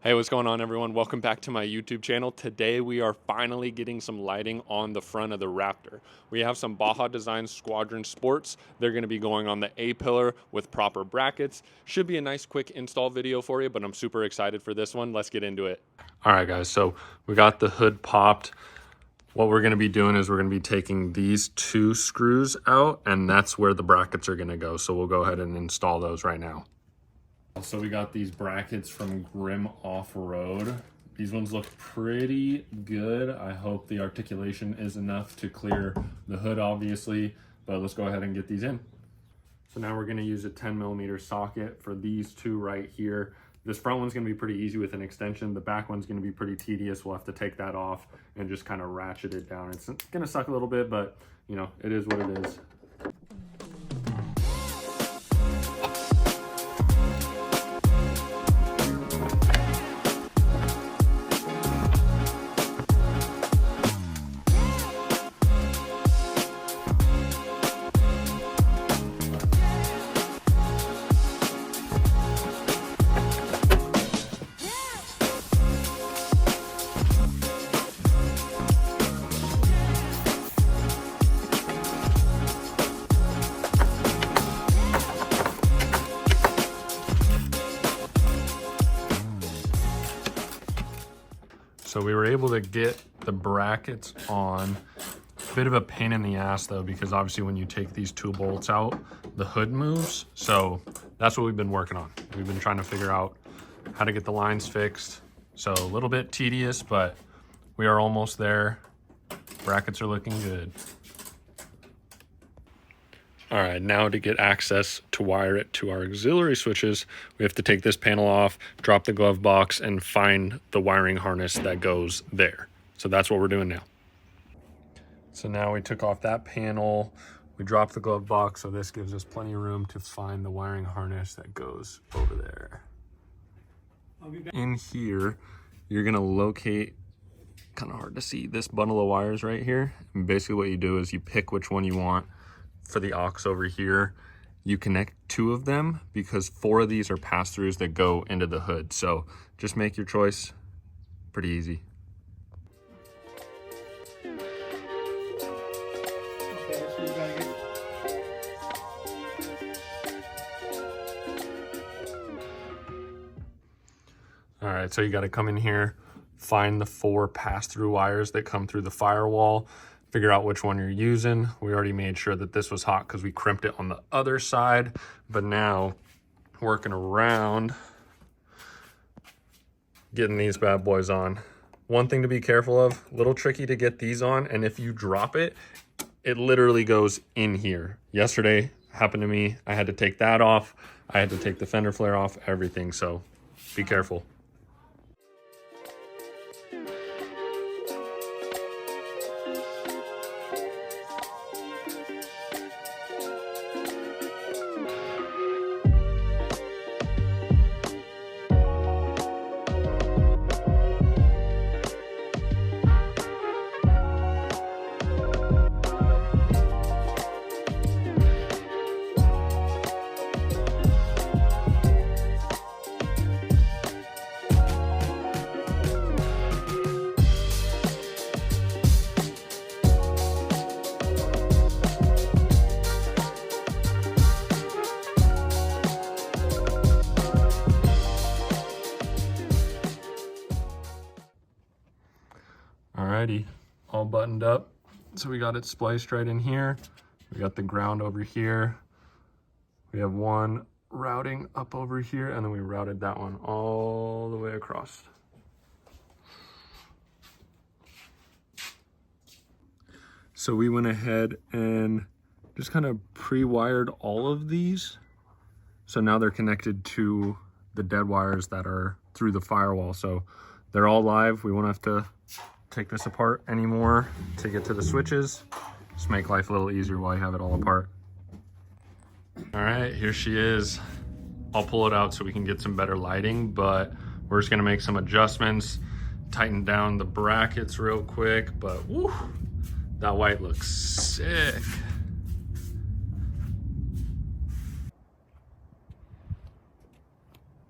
Hey, what's going on, everyone? Welcome back to my YouTube channel. Today we are finally getting some lighting on the front of the Raptor. We have some Baja Design Squadron Sports. They're going to be going on the A-pillar with proper brackets. Should be a nice quick install video for you, but I'm super excited for this one. Let's get into it. All right, guys, so we got the hood popped. What we're going to be doing is we're going to be taking these two screws out, and that's where the brackets are going to go. So we'll go ahead and install those right now. So we got these brackets from Grim Off-Road. These ones look pretty good. I hope the articulation is enough to clear the hood, obviously, but let's go ahead and get these in. So now we're gonna use a 10mm socket for these two right here. This front one's gonna be pretty easy with an extension. The back one's gonna be pretty tedious. We'll have to take that off and just kind of ratchet it down. It's gonna suck a little bit, but you know, it is what it is. So we were able to get the brackets on. Bit of a pain in the ass though, because obviously when you take these two bolts out, the hood moves. So that's what we've been working on. We've been trying to figure out how to get the lines fixed. So a little bit tedious, but we are almost there. Brackets are looking good. All right, now to get access to wire it to our auxiliary switches, we have to take this panel off, drop the glove box, and find the wiring harness that goes there. So that's what we're doing now. So now we took off that panel, we dropped the glove box, so this gives us plenty of room to find the wiring harness that goes over there. In here, you're gonna locate, kind of hard to see, this bundle of wires right here. And basically what you do is you pick which one you want. For the aux over here, you connect two of them because four of these are pass-throughs that go into the hood. So just make your choice, pretty easy. All right, so you got to come in here, find the four pass-through wires that come through the firewall, figure out which one you're using. We already made sure that this was hot because we crimped it on the other side, but now working around, getting these bad boys on. One thing to be careful of, a little tricky to get these on, and if you drop it, it literally goes in here. Yesterday happened to me. I had to take that off. I had to take the fender flare off, everything, so be careful. Alrighty, all buttoned up. So we got it spliced right in here. We got the ground over here. We have one routing up over here, and then we routed that one all the way across. So we went ahead and just kind of pre-wired all of these. So now they're connected to the dead wires that are through the firewall. So they're all live. We won't have to take this apart anymore to get to the switches. Just make life a little easier while you have it all apart. All right, here she is. I'll pull it out so we can get some better lighting, but we're just gonna make some adjustments, tighten down the brackets real quick, but woo, that white looks sick.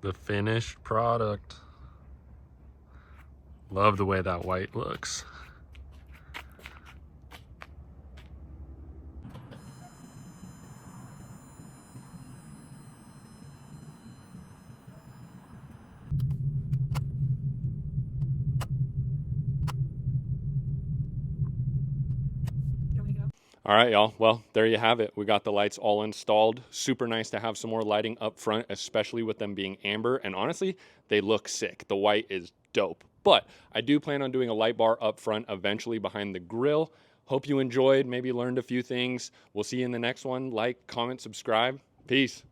The finished product. Love the way that white looks. All right, y'all. Well, there you have it. We got the lights all installed. Super nice to have some more lighting up front, especially with them being amber. And honestly, they look sick. The white is dope. But I do plan on doing a light bar up front eventually behind the grill. Hope you enjoyed, maybe learned a few things. We'll see you in the next one. Like, comment, subscribe. Peace.